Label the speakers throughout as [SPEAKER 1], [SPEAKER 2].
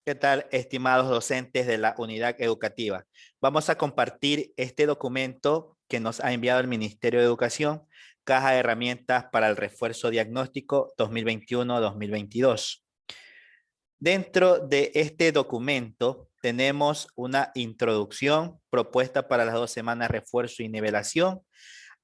[SPEAKER 1] ¿Qué tal, estimados docentes de la unidad educativa? Vamos a compartir este documento que nos ha enviado el Ministerio de Educación, Caja de Herramientas para el Refuerzo Diagnóstico 2021-2022. Dentro de este documento tenemos una introducción propuesta para las 2 semanas refuerzo y nivelación,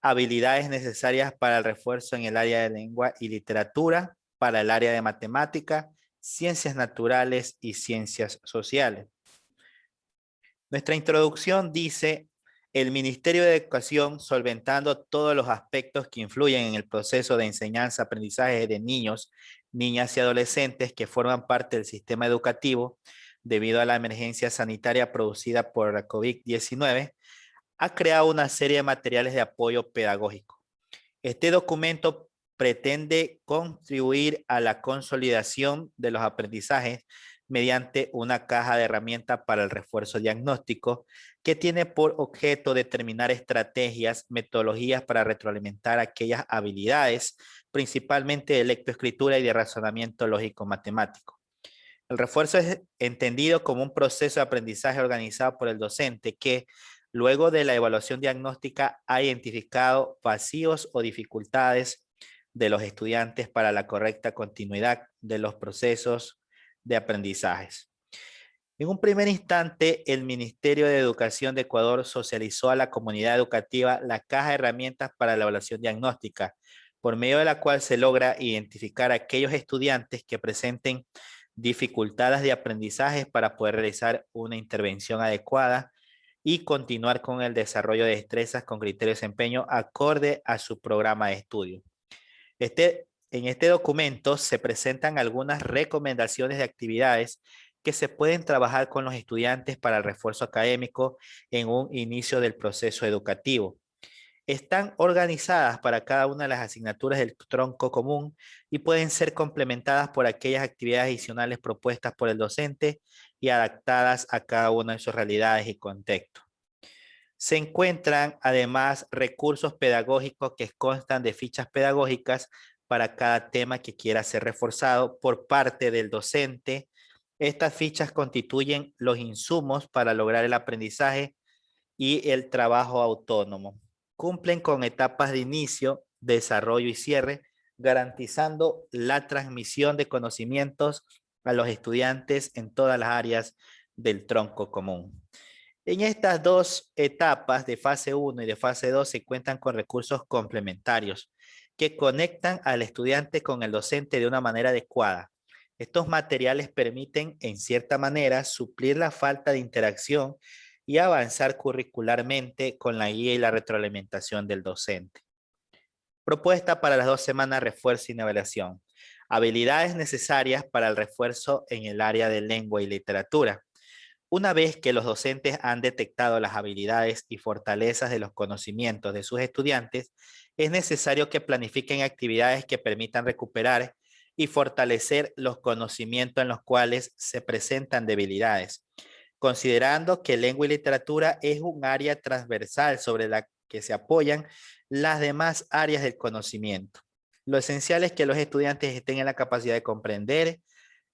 [SPEAKER 1] habilidades necesarias para el refuerzo en el área de lengua y literatura, para el área de matemática, ciencias naturales y ciencias sociales. Nuestra introducción dice, el Ministerio de Educación, solventando todos los aspectos que influyen en el proceso de enseñanza-aprendizaje de niños, niñas y adolescentes que forman parte del sistema educativo debido a la emergencia sanitaria producida por la COVID-19, ha creado una serie de materiales de apoyo pedagógico. Este documento pretende contribuir a la consolidación de los aprendizajes mediante una caja de herramientas para el refuerzo diagnóstico que tiene por objeto determinar estrategias, metodologías para retroalimentar aquellas habilidades, principalmente de lectoescritura y de razonamiento lógico-matemático. El refuerzo es entendido como un proceso de aprendizaje organizado por el docente que, luego de la evaluación diagnóstica, ha identificado vacíos o dificultades de los estudiantes para la correcta continuidad de los procesos de aprendizajes. En un primer instante, el Ministerio de Educación de Ecuador socializó a la comunidad educativa la caja de herramientas para la evaluación diagnóstica, por medio de la cual se logra identificar a aquellos estudiantes que presenten dificultades de aprendizaje para poder realizar una intervención adecuada y continuar con el desarrollo de destrezas con criterio de desempeño acorde a su programa de estudio. En este documento se presentan algunas recomendaciones de actividades que se pueden trabajar con los estudiantes para el refuerzo académico en un inicio del proceso educativo. Están organizadas para cada una de las asignaturas del tronco común y pueden ser complementadas por aquellas actividades adicionales propuestas por el docente y adaptadas a cada una de sus realidades y contextos. Se encuentran además recursos pedagógicos que constan de fichas pedagógicas para cada tema que quiera ser reforzado por parte del docente. Estas fichas constituyen los insumos para lograr el aprendizaje y el trabajo autónomo. Cumplen con etapas de inicio, desarrollo y cierre, garantizando la transmisión de conocimientos a los estudiantes en todas las áreas del tronco común. En estas dos etapas de fase 1 y de fase 2 se cuentan con recursos complementarios que conectan al estudiante con el docente de una manera adecuada. Estos materiales permiten, en cierta manera, suplir la falta de interacción y avanzar curricularmente con la guía y la retroalimentación del docente. Propuesta para las 2 semanas refuerzo y nivelación. Habilidades necesarias para el refuerzo en el área de lengua y literatura. Una vez que los docentes han detectado las habilidades y fortalezas de los conocimientos de sus estudiantes, es necesario que planifiquen actividades que permitan recuperar y fortalecer los conocimientos en los cuales se presentan debilidades, considerando que lengua y literatura es un área transversal sobre la que se apoyan las demás áreas del conocimiento. Lo esencial es que los estudiantes estén en la capacidad de comprender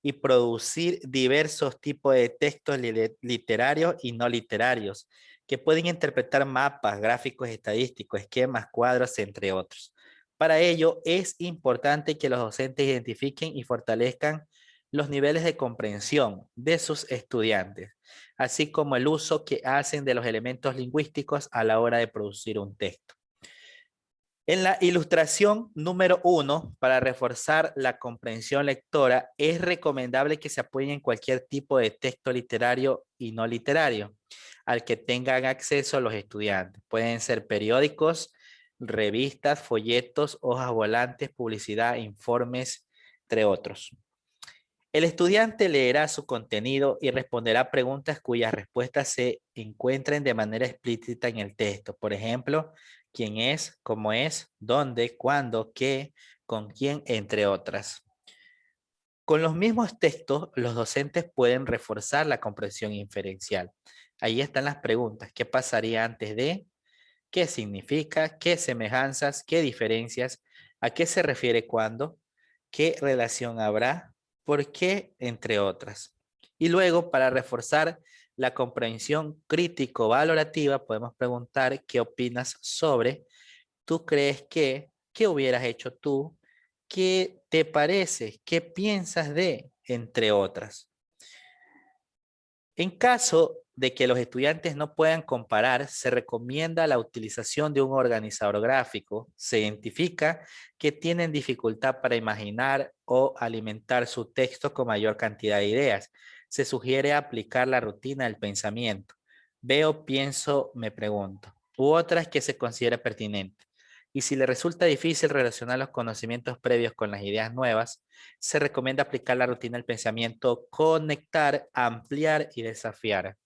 [SPEAKER 1] y producir diversos tipos de textos literarios y no literarios, que pueden interpretar mapas, gráficos estadísticos, esquemas, cuadros, entre otros. Para ello, es importante que los docentes identifiquen y fortalezcan los niveles de comprensión de sus estudiantes, así como el uso que hacen de los elementos lingüísticos a la hora de producir un texto. En la ilustración número 1, para reforzar la comprensión lectora, es recomendable que se apoyen en cualquier tipo de texto literario y no literario al que tengan acceso los estudiantes. Pueden ser periódicos, revistas, folletos, hojas volantes, publicidad, informes, entre otros. El estudiante leerá su contenido y responderá preguntas cuyas respuestas se encuentren de manera explícita en el texto. Por ejemplo, quién es, cómo es, dónde, cuándo, qué, con quién, entre otras. Con los mismos textos, los docentes pueden reforzar la comprensión inferencial. Ahí están las preguntas. ¿Qué pasaría antes de? ¿Qué significa? ¿Qué semejanzas? ¿Qué diferencias? ¿A qué se refiere cuándo? ¿Qué relación habrá? ¿Por qué? Entre otras. Y luego, para reforzar la comprensión crítico-valorativa, podemos preguntar qué opinas sobre, tú crees que, qué hubieras hecho tú, qué te parece, qué piensas de, entre otras. En caso de que los estudiantes no puedan comparar, se recomienda la utilización de un organizador gráfico. Se identifica que tienen dificultad para imaginar o alimentar su texto con mayor cantidad de ideas. Se sugiere aplicar la rutina del pensamiento. Veo, pienso, me pregunto. U otras que se considere pertinente. Y si le resulta difícil relacionar los conocimientos previos con las ideas nuevas, se recomienda aplicar la rutina del pensamiento, conectar, ampliar y desafiar.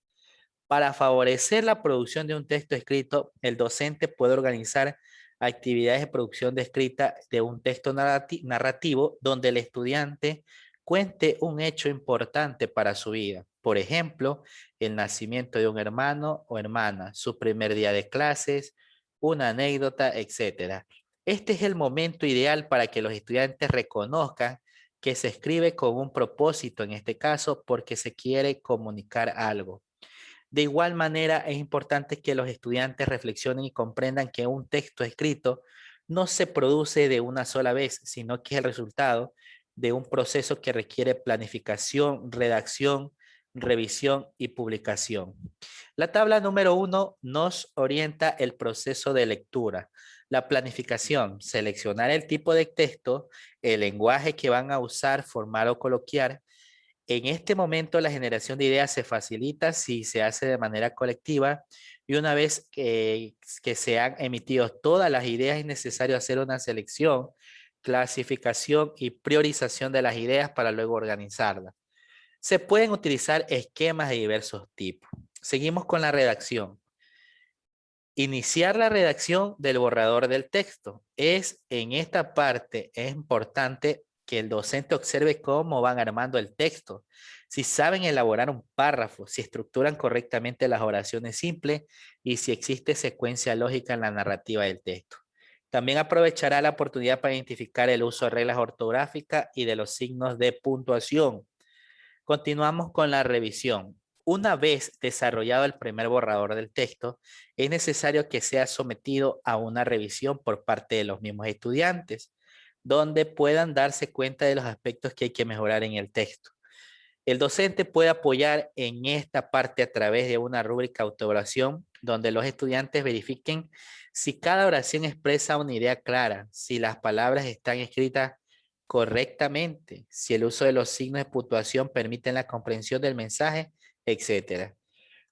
[SPEAKER 1] Para favorecer la producción de un texto escrito, el docente puede organizar actividades de producción de escrita de un texto narrativo donde el estudiante cuente un hecho importante para su vida. Por ejemplo, el nacimiento de un hermano o hermana, su primer día de clases, una anécdota, etcétera. Este es el momento ideal para que los estudiantes reconozcan que se escribe con un propósito, en este caso, porque se quiere comunicar algo. De igual manera, es importante que los estudiantes reflexionen y comprendan que un texto escrito no se produce de una sola vez, sino que es el resultado de un proceso que requiere planificación, redacción, revisión y publicación. La tabla número 1 nos orienta el proceso de lectura. La planificación, seleccionar el tipo de texto, el lenguaje que van a usar, formal o coloquial. En este momento la generación de ideas se facilita si se hace de manera colectiva y una vez que se han emitido todas las ideas es necesario hacer una selección, clasificación y priorización de las ideas para luego organizarlas. Se pueden utilizar esquemas de diversos tipos. Seguimos con la redacción. Iniciar la redacción del borrador del texto. En esta parte es importante que el docente observe cómo van armando el texto, si saben elaborar un párrafo, si estructuran correctamente las oraciones simples y si existe secuencia lógica en la narrativa del texto. También aprovechará la oportunidad para identificar el uso de reglas ortográficas y de los signos de puntuación. Continuamos con la revisión. Una vez desarrollado el primer borrador del texto, es necesario que sea sometido a una revisión por parte de los mismos estudiantes, donde puedan darse cuenta de los aspectos que hay que mejorar en el texto. El docente puede apoyar en esta parte a través de una rúbrica autoevaluación, donde los estudiantes verifiquen si cada oración expresa una idea clara, si las palabras están escritas correctamente, si el uso de los signos de puntuación permiten la comprensión del mensaje, etcétera.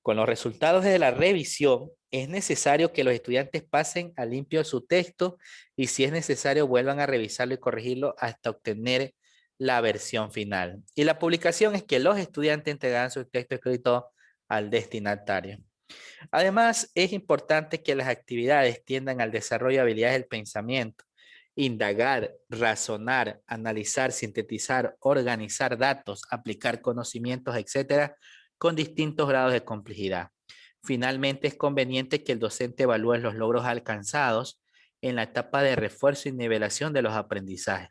[SPEAKER 1] Con los resultados de la revisión, es necesario que los estudiantes pasen a limpio su texto y si es necesario vuelvan a revisarlo y corregirlo hasta obtener la versión final. Y la publicación es que los estudiantes entregarán su texto escrito al destinatario. Además, es importante que las actividades tiendan al desarrollo de habilidades del pensamiento, indagar, razonar, analizar, sintetizar, organizar datos, aplicar conocimientos, etcétera, con distintos grados de complejidad. Finalmente, es conveniente que el docente evalúe los logros alcanzados en la etapa de refuerzo y nivelación de los aprendizajes.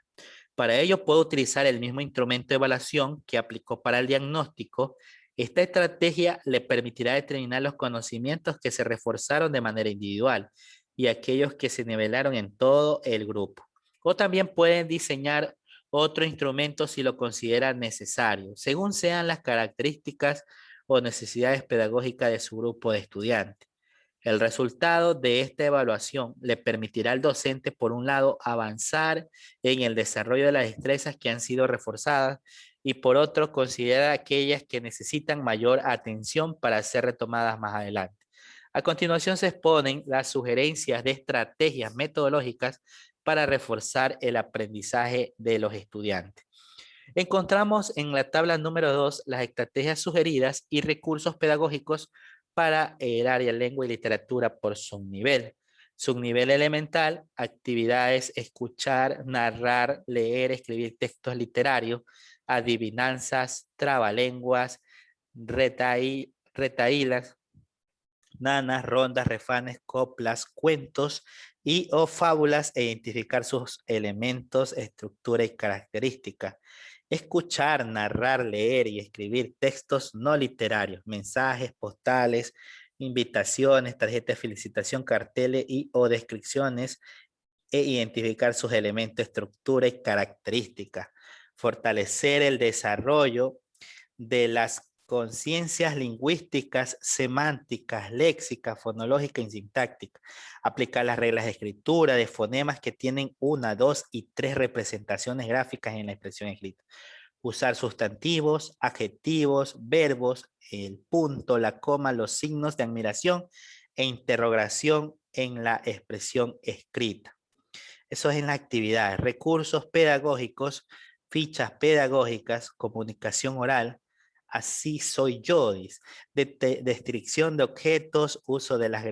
[SPEAKER 1] Para ello, puedo utilizar el mismo instrumento de evaluación que aplicó para el diagnóstico. Esta estrategia le permitirá determinar los conocimientos que se reforzaron de manera individual y aquellos que se nivelaron en todo el grupo. O también pueden diseñar otro instrumento si lo consideran necesario, según sean las características o necesidades pedagógicas de su grupo de estudiantes. El resultado de esta evaluación le permitirá al docente, por un lado, avanzar en el desarrollo de las destrezas que han sido reforzadas y por otro, considerar aquellas que necesitan mayor atención para ser retomadas más adelante. A continuación se exponen las sugerencias de estrategias metodológicas para reforzar el aprendizaje de los estudiantes. Encontramos en la tabla número 2 las estrategias sugeridas y recursos pedagógicos para el área lengua y literatura por subnivel. Subnivel elemental, actividades, escuchar, narrar, leer, escribir textos literarios, adivinanzas, trabalenguas, retahílas, nanas, rondas, refanes, coplas, cuentos y o fábulas e identificar sus elementos, estructura y características. Escuchar, narrar, leer y escribir textos no literarios, mensajes, postales, invitaciones, tarjetas de felicitación, carteles y o descripciones e identificar sus elementos, estructura y características. Fortalecer el desarrollo de las conciencias lingüísticas, semánticas, léxicas, fonológicas y sintácticas. Aplicar las reglas de escritura de fonemas que tienen una, dos y tres representaciones gráficas en la expresión escrita. Usar sustantivos, adjetivos, verbos, el punto, la coma, los signos de admiración e interrogación en la expresión escrita. Eso es en la actividad. Recursos pedagógicos, fichas pedagógicas, comunicación oral. Así soy yo, dice. Descripción de objetos, uso de las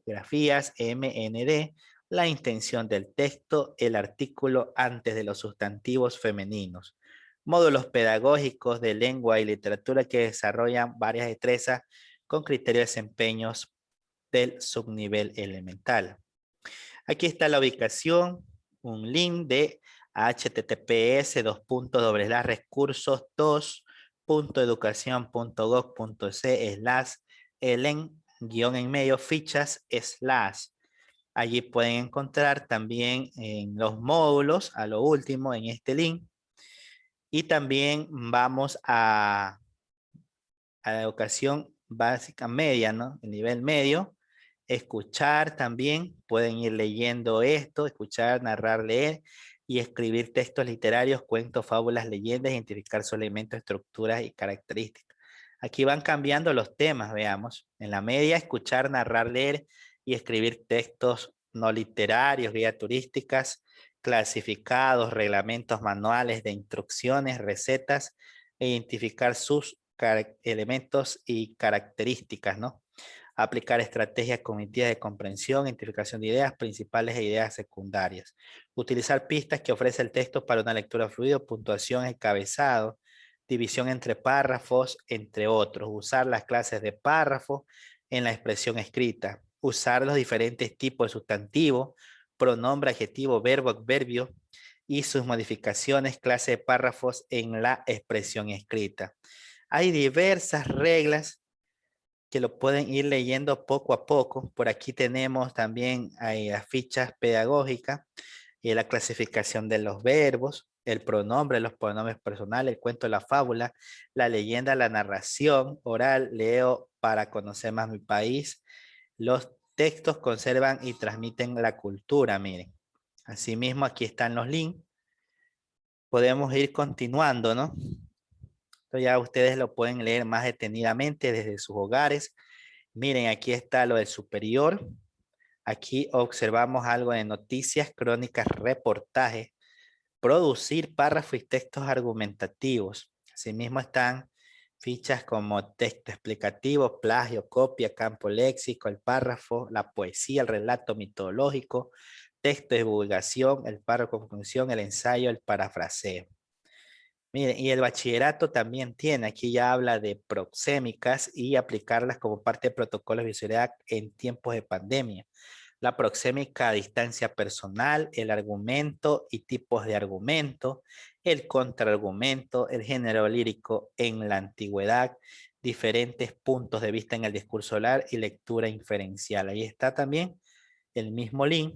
[SPEAKER 1] grafías, MND, la intención del texto, el artículo antes de los sustantivos femeninos. Módulos pedagógicos de lengua y literatura que desarrollan varias destrezas con criterios de desempeños del subnivel elemental. Aquí está la ubicación, un link de https://recursos2.educacion.gov.c/elen-en fichas / Allí pueden encontrar también en los módulos, a lo último en este link. Y también vamos a la educación básica media, ¿no? El nivel medio. Escuchar también, pueden ir leyendo esto, escuchar, narrar, leer y escribir textos literarios, cuentos, fábulas, leyendas, identificar sus elementos, estructuras y características. Aquí van cambiando los temas, veamos. En la media, escuchar, narrar, leer y escribir textos no literarios, guías turísticas, clasificados, reglamentos, manuales de instrucciones, recetas, e identificar sus elementos y características, ¿no? Aplicar estrategias cognitivas de comprensión, identificación de ideas principales e ideas secundarias. Utilizar pistas que ofrece el texto para una lectura fluida, puntuación, encabezado, división entre párrafos, entre otros. Usar las clases de párrafo en la expresión escrita. Usar los diferentes tipos de sustantivo, pronombre, adjetivo, verbo, adverbio y sus modificaciones, clase de párrafos en la expresión escrita. Hay diversas reglas que lo pueden ir leyendo poco a poco. Por aquí tenemos también las fichas pedagógicas y la clasificación de los verbos, el pronombre, los pronombres personales, el cuento, la fábula, la leyenda, la narración oral, leo para conocer más mi país. Los textos conservan y transmiten la cultura, miren. Asimismo, aquí están los links. Podemos ir continuando, ¿no? Esto ya ustedes lo pueden leer más detenidamente desde sus hogares. Miren, aquí está lo del superior. Aquí observamos algo de noticias, crónicas, reportajes, producir párrafos y textos argumentativos. Asimismo están fichas como texto explicativo, plagio, copia, campo léxico, el párrafo, la poesía, el relato mitológico, texto de divulgación, el párrafo de conclusión, el ensayo, el parafraseo. Miren, y el bachillerato también tiene, aquí ya habla de proxémicas y aplicarlas como parte de protocolos de bioseguridad en tiempos de pandemia. La proxémica a distancia personal, el argumento y tipos de argumento, el contraargumento, el género lírico en la antigüedad, diferentes puntos de vista en el discurso oral y lectura inferencial. Ahí está también el mismo link.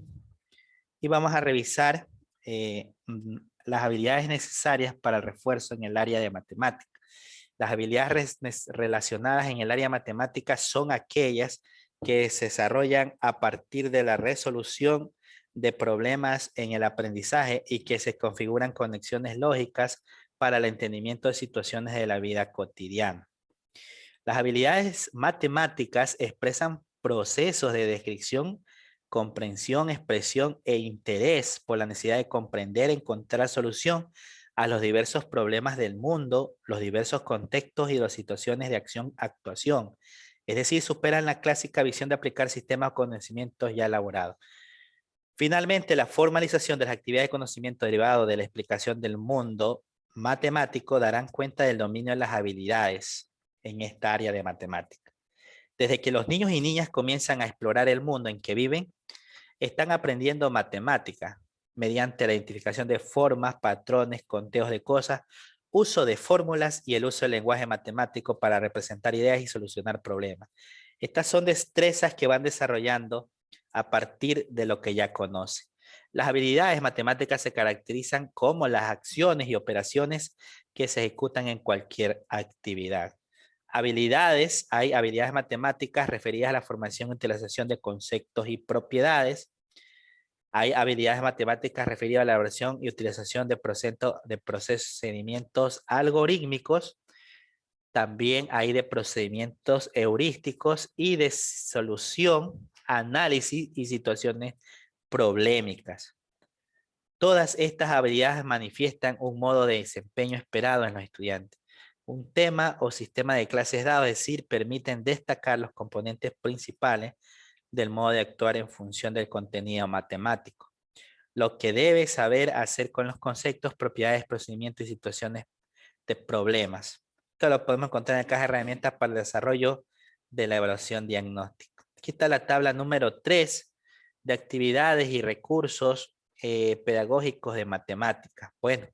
[SPEAKER 1] Y vamos a revisar las habilidades necesarias para el refuerzo en el área de matemática. Las habilidades relacionadas en el área de matemática son aquellas que se desarrollan a partir de la resolución de problemas en el aprendizaje y que se configuran conexiones lógicas para el entendimiento de situaciones de la vida cotidiana. Las habilidades matemáticas expresan procesos de descripción, comprensión, expresión e interés por la necesidad de comprender, encontrar solución a los diversos problemas del mundo, los diversos contextos y las situaciones de acción-actuación. Es decir, superan la clásica visión de aplicar sistemas de conocimientos ya elaborados. Finalmente, la formalización de las actividades de conocimiento derivado de la explicación del mundo matemático darán cuenta del dominio de las habilidades en esta área de matemática. Desde que los niños y niñas comienzan a explorar el mundo en que viven, están aprendiendo matemática mediante la identificación de formas, patrones, conteos de cosas uso de fórmulas y el uso del lenguaje matemático para representar ideas y solucionar problemas. Estas son destrezas que van desarrollando a partir de lo que ya conoce. Las habilidades matemáticas se caracterizan como las acciones y operaciones que se ejecutan en cualquier actividad. Habilidades, hay habilidades matemáticas referidas a la formación y utilización de conceptos y propiedades. Hay habilidades matemáticas referidas a la elaboración y utilización de procedimientos algorítmicos. También hay de procedimientos heurísticos y de solución, análisis y situaciones problemáticas. Todas estas habilidades manifiestan un modo de desempeño esperado en los estudiantes. Un tema o sistema de clases dado, es decir, permiten destacar los componentes principales del modo de actuar en función del contenido matemático. Lo que debe saber hacer con los conceptos, propiedades, procedimientos y situaciones de problemas. Esto lo podemos encontrar en la caja de herramientas para el desarrollo de la evaluación diagnóstica. Aquí está la tabla número 3 de actividades y recursos pedagógicos de matemáticas. Bueno,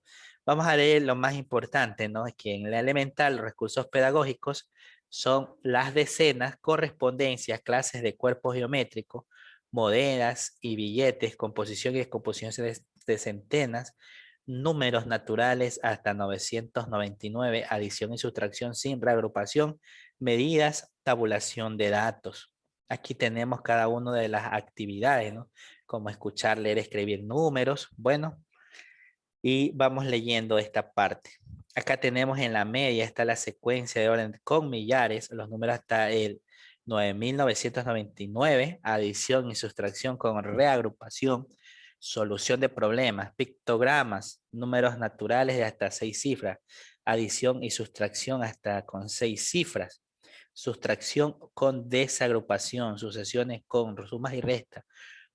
[SPEAKER 1] vamos a leer lo más importante, ¿no? Es que en la elemental los recursos pedagógicos son las decenas, correspondencias, clases de cuerpos geométricos, monedas y billetes, composición y descomposición de centenas, números naturales hasta 999, adición y sustracción sin reagrupación, medidas, tabulación de datos. Aquí tenemos cada una de las actividades, ¿no? Como escuchar, leer, escribir números. Bueno, y vamos leyendo esta parte. Acá tenemos en la media, está la secuencia de orden con millares, los números hasta el 9999, adición y sustracción con reagrupación, solución de problemas, pictogramas, números naturales de hasta 6 cifras, adición y sustracción hasta con 6 cifras, sustracción con desagrupación, sucesiones con sumas y restas,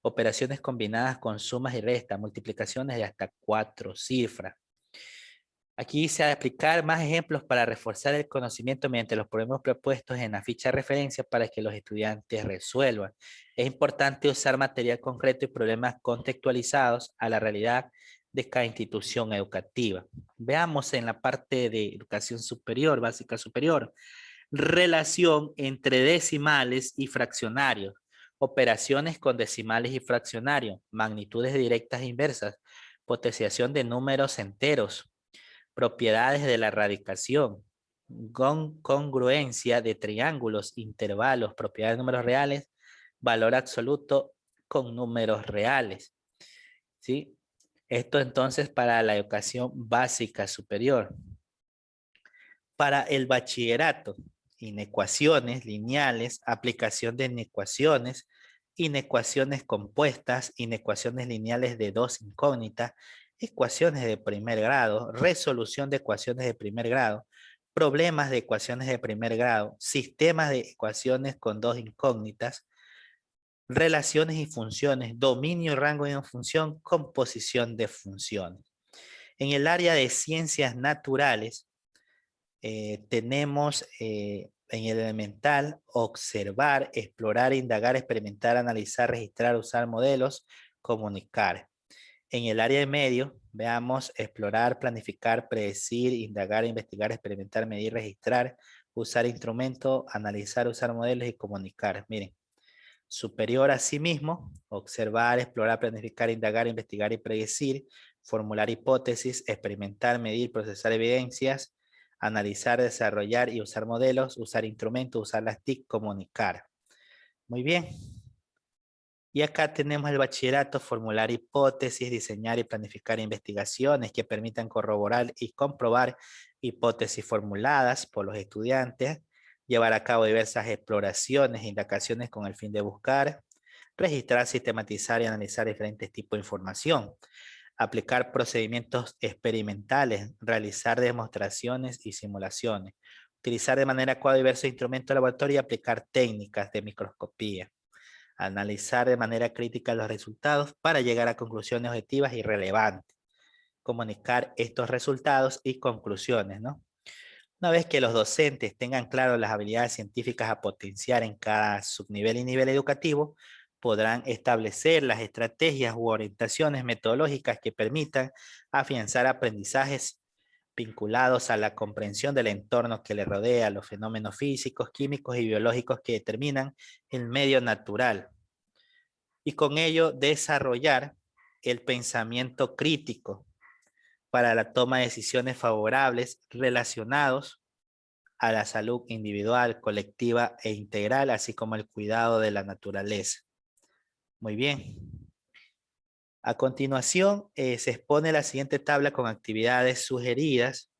[SPEAKER 1] operaciones combinadas con sumas y restas, multiplicaciones de hasta 4 cifras. Aquí se va a explicar más ejemplos para reforzar el conocimiento mediante los problemas propuestos en la ficha de referencia para que los estudiantes resuelvan. Es importante usar material concreto y problemas contextualizados a la realidad de cada institución educativa. Veamos en la parte de educación superior, básica superior, relación entre decimales y fraccionarios, operaciones con decimales y fraccionarios, magnitudes directas e inversas, potenciación de números enteros, propiedades de la radicación, congruencia de triángulos, intervalos, propiedades de números reales, valor absoluto con números reales. ¿Sí? Esto entonces para la educación básica superior. Para el bachillerato, inecuaciones lineales, aplicación de inecuaciones, inecuaciones compuestas, inecuaciones lineales de dos incógnitas, ecuaciones de primer grado, resolución de ecuaciones de primer grado, problemas de ecuaciones de primer grado, sistemas de ecuaciones con dos incógnitas, relaciones y funciones, dominio, rango de una función, composición de funciones. En el área de ciencias naturales, tenemos en el elemental observar, explorar, indagar, experimentar, analizar, registrar, usar modelos, comunicar. En el área de medio, veamos explorar, planificar, predecir, indagar, investigar, experimentar, medir, registrar, usar instrumentos, analizar, usar modelos y comunicar. Miren, superior a sí mismo, observar, explorar, planificar, indagar, investigar y predecir, formular hipótesis, experimentar, medir, procesar evidencias, analizar, desarrollar y usar modelos, usar instrumentos, usar las TIC, comunicar. Muy bien. Y acá tenemos el bachillerato, formular hipótesis, diseñar y planificar investigaciones que permitan corroborar y comprobar hipótesis formuladas por los estudiantes, llevar a cabo diversas exploraciones e indagaciones con el fin de buscar, registrar, sistematizar y analizar diferentes tipos de información, aplicar procedimientos experimentales, realizar demostraciones y simulaciones, utilizar de manera adecuada diversos instrumentos de laboratorio y aplicar técnicas de microscopía, analizar de manera crítica los resultados para llegar a conclusiones objetivas y relevantes, comunicar estos resultados y conclusiones, ¿no? Una vez que los docentes tengan claro las habilidades científicas a potenciar en cada subnivel y nivel educativo, podrán establecer las estrategias u orientaciones metodológicas que permitan afianzar aprendizajes vinculados a la comprensión del entorno que le rodea, los fenómenos físicos, químicos y biológicos que determinan el medio natural. Y con ello desarrollar el pensamiento crítico para la toma de decisiones favorables relacionados a la salud individual, colectiva e integral, así como el cuidado de la naturaleza. Muy bien. A continuación, se expone la siguiente tabla con actividades sugeridas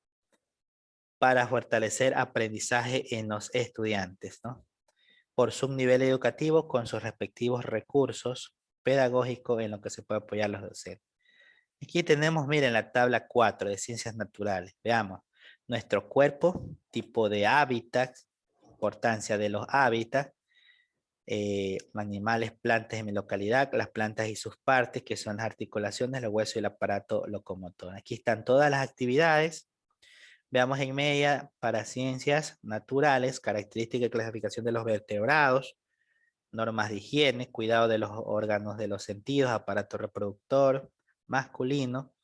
[SPEAKER 1] para fortalecer aprendizaje en los estudiantes, ¿no? Por subnivel educativo con sus respectivos recursos pedagógicos en lo que se puede apoyar los docentes. Aquí tenemos, miren, la tabla 4 de ciencias naturales. Veamos, nuestro cuerpo, tipo de hábitat, importancia de los hábitats, animales, plantas en mi localidad, las plantas y sus partes, que son las articulaciones, los huesos y el aparato locomotor. Aquí están todas las actividades. Veamos en media para ciencias naturales, característica y clasificación de los vertebrados, normas de higiene, cuidado de los órganos de los sentidos, aparato reproductor, masculino,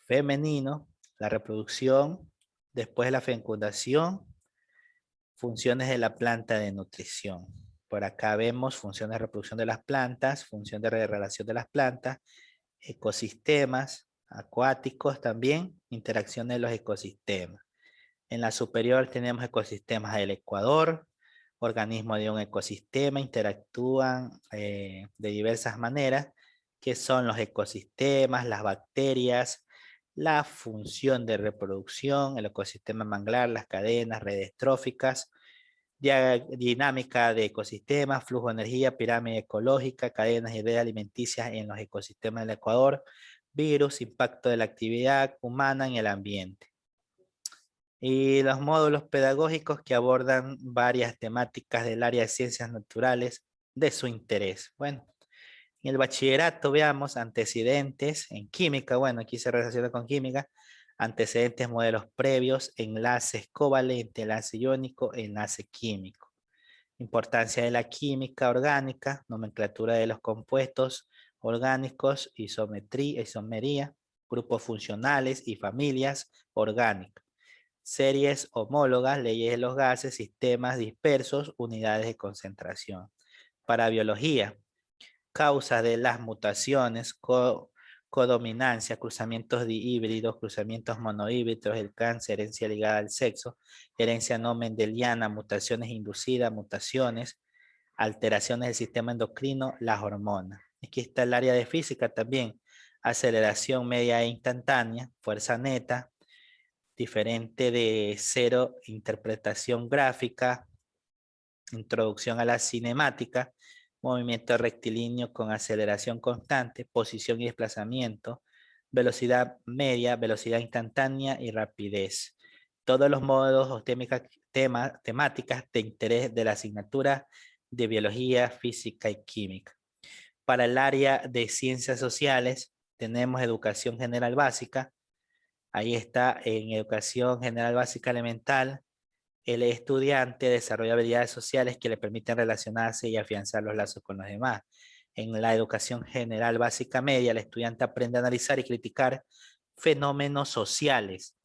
[SPEAKER 1] femenino, la reproducción, después la fecundación, funciones de la planta de nutrición. Por acá vemos funciones de reproducción de las plantas, función de relación de las plantas, ecosistemas acuáticos también, interacción de los ecosistemas. En la superior tenemos ecosistemas del Ecuador, organismos de un ecosistema, interactúan de diversas maneras, que son los ecosistemas, las bacterias, la función de reproducción, el ecosistema manglar, las cadenas, redes tróficas, dinámica de ecosistemas, flujo de energía, pirámide ecológica, cadenas y redes alimenticias en los ecosistemas del Ecuador, virus, impacto de la actividad humana en el ambiente. Y los módulos pedagógicos que abordan varias temáticas del área de ciencias naturales de su interés. Bueno, en el bachillerato veamos antecedentes en química, bueno, aquí se relaciona con química, antecedentes, modelos previos, enlaces covalente, enlace iónico, enlace químico. Importancia de la química orgánica, nomenclatura de los compuestos orgánicos, isomería, grupos funcionales y familias orgánicas. Series homólogas, leyes de los gases, sistemas dispersos, unidades de concentración. Para biología, causas de las mutaciones, codominancia, cruzamientos dihíbridos, cruzamientos monohíbridos, el cáncer, herencia ligada al sexo, herencia no mendeliana, mutaciones inducidas, mutaciones, alteraciones del sistema endocrino, las hormonas. Aquí está el área de física también, aceleración media e instantánea, fuerza neta, diferente de cero, interpretación gráfica, introducción a la cinemática, movimiento rectilíneo con aceleración constante, posición y desplazamiento, velocidad media, velocidad instantánea y rapidez. Todos los modos o temáticas de interés de la asignatura de biología, física y química. Para el área de ciencias sociales tenemos educación general básica. Ahí está en educación general básica elemental. El estudiante desarrolla habilidades sociales que le permiten relacionarse y afianzar los lazos con los demás. En la educación general básica media, el estudiante aprende a analizar y criticar fenómenos sociales,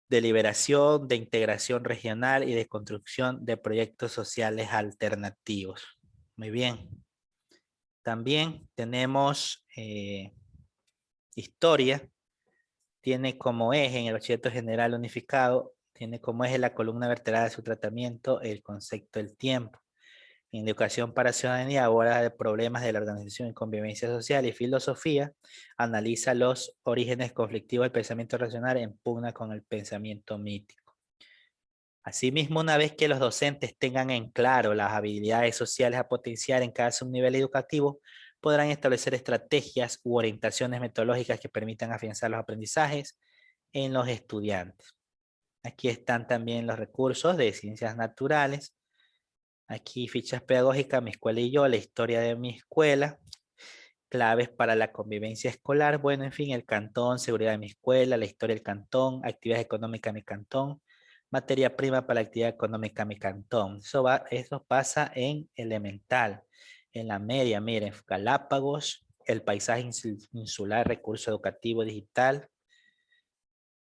[SPEAKER 1] de liberación, de integración regional y de construcción de proyectos sociales alternativos. Muy bien. También tenemos historia. Tiene como eje en el bachillerato general unificado, tiene como eje la columna vertebral de su tratamiento el concepto del tiempo. En educación para ciudadanía aborda de problemas de la organización y convivencia social y filosofía, analiza los orígenes conflictivos del pensamiento racional en pugna con el pensamiento mítico. Asimismo, una vez que los docentes tengan en claro las habilidades sociales a potenciar en cada subnivel educativo, podrán establecer estrategias u orientaciones metodológicas que permitan afianzar los aprendizajes en los estudiantes. Aquí están también los recursos de ciencias naturales. Aquí fichas pedagógicas, mi escuela y yo, la historia de mi escuela, claves para la convivencia escolar, bueno, en fin, el cantón, seguridad de mi escuela, la historia del cantón, actividad económica de mi cantón, materia prima para la actividad económica de mi cantón. Eso pasa en elemental. En la media, miren, Galápagos, el paisaje insular, recurso educativo digital,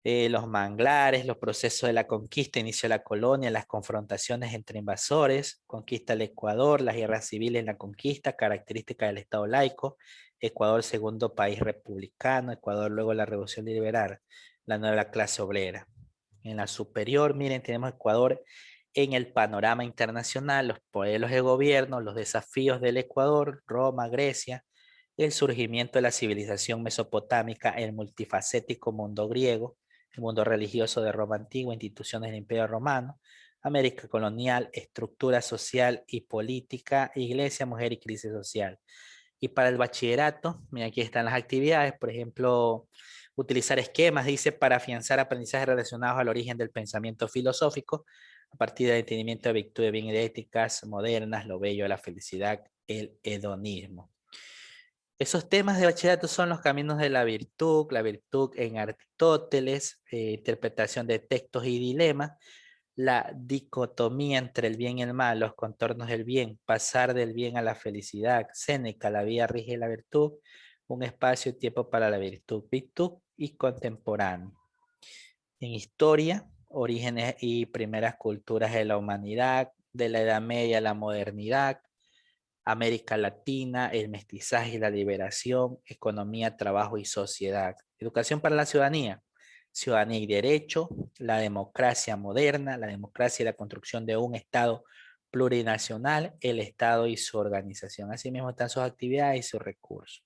[SPEAKER 1] Los manglares, los procesos de la conquista, inicio de la colonia, las confrontaciones entre invasores, conquista del Ecuador, las guerras civiles en la conquista, características del Estado laico, Ecuador segundo país republicano, Ecuador luego la revolución liberal, la nueva clase obrera. En la superior, miren, tenemos Ecuador en el panorama internacional, los modelos de gobierno, los desafíos del Ecuador, Roma, Grecia, el surgimiento de la civilización mesopotámica, el multifacético mundo griego, el mundo religioso de Roma antigua, instituciones del Imperio Romano, América colonial, estructura social y política, iglesia, mujer y crisis social. Y para el bachillerato, mira, aquí están las actividades, por ejemplo, utilizar esquemas, dice, para afianzar aprendizajes relacionados al origen del pensamiento filosófico, a partir del entendimiento de virtudes bien éticas, modernas, lo bello de la felicidad, el hedonismo. Esos temas de bachillerato son los caminos de la virtud en Aristóteles, interpretación de textos y dilemas, la dicotomía entre el bien y el mal, los contornos del bien, pasar del bien a la felicidad, Séneca, la vida rige la virtud, un espacio y tiempo para la virtud y contemporáneo. En historia, orígenes y primeras culturas de la humanidad, de la Edad Media a la modernidad, América Latina, el mestizaje y la liberación, economía, trabajo y sociedad. Educación para la ciudadanía, ciudadanía y derecho, la democracia moderna, la democracia y la construcción de un Estado plurinacional, el Estado y su organización. Asimismo están sus actividades y sus recursos.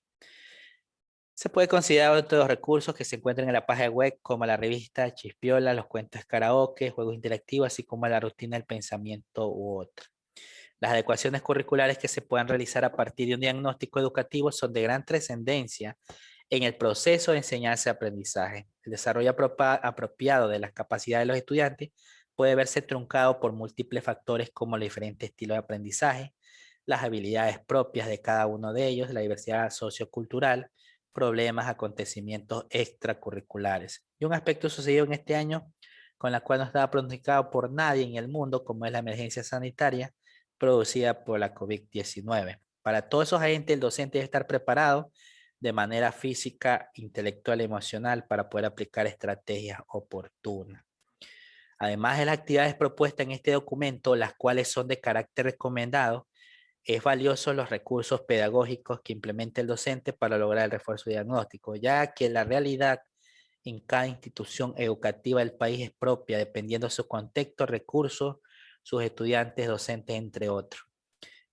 [SPEAKER 1] Se puede considerar otros recursos que se encuentran en la página web como la revista Chispiola, los cuentos karaoke, juegos interactivos, así como la rutina del pensamiento u otra. Las adecuaciones curriculares que se puedan realizar a partir de un diagnóstico educativo son de gran trascendencia en el proceso de enseñanza-aprendizaje. El desarrollo apropiado de las capacidades de los estudiantes puede verse truncado por múltiples factores como el diferente estilo de aprendizaje, las habilidades propias de cada uno de ellos, la diversidad sociocultural, problemas, acontecimientos extracurriculares. Y un aspecto sucedido en este año con la cual no estaba pronosticado por nadie en el mundo, como es la emergencia sanitaria producida por la COVID-19. Para todos esos agentes, el docente debe estar preparado de manera física, intelectual y emocional para poder aplicar estrategias oportunas. Además de las actividades propuestas en este documento, las cuales son de carácter recomendado, es valioso los recursos pedagógicos que implemente el docente para lograr el refuerzo diagnóstico, ya que la realidad en cada institución educativa del país es propia, dependiendo de su contexto, recursos, sus estudiantes, docentes, entre otros.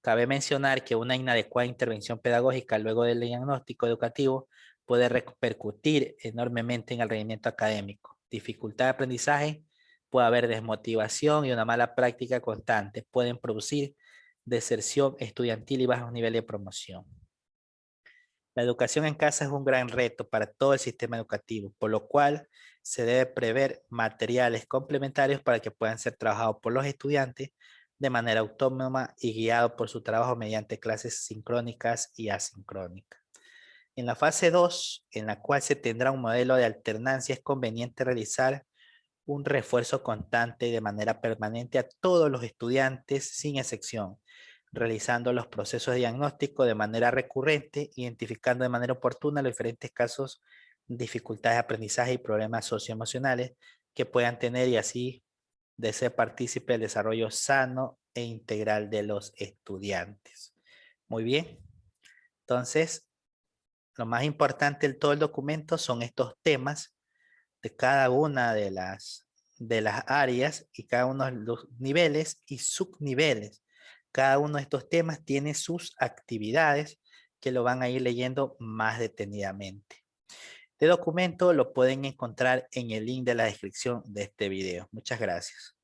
[SPEAKER 1] Cabe mencionar que una inadecuada intervención pedagógica luego del diagnóstico educativo puede repercutir enormemente en el rendimiento académico. Dificultad de aprendizaje, puede haber desmotivación y una mala práctica constante. Pueden producir deserción estudiantil y bajos niveles de promoción. La educación en casa es un gran reto para todo el sistema educativo, por lo cual se debe prever materiales complementarios para que puedan ser trabajados por los estudiantes de manera autónoma y guiado por su trabajo mediante clases sincrónicas y asincrónicas. En la fase 2, en la cual se tendrá un modelo de alternancia, es conveniente realizar un refuerzo constante de manera permanente a todos los estudiantes sin excepción, realizando los procesos de diagnóstico de manera recurrente, identificando de manera oportuna los diferentes casos, dificultades de aprendizaje y problemas socioemocionales que puedan tener y así de ser partícipe del desarrollo sano e integral de los estudiantes. Muy bien. Entonces, lo más importante de todo el documento son estos temas de cada una de las áreas y cada uno de los niveles y subniveles. Cada uno de estos temas tiene sus actividades que lo van a ir leyendo más detenidamente. Este documento lo pueden encontrar en el link de la descripción de este video. Muchas gracias.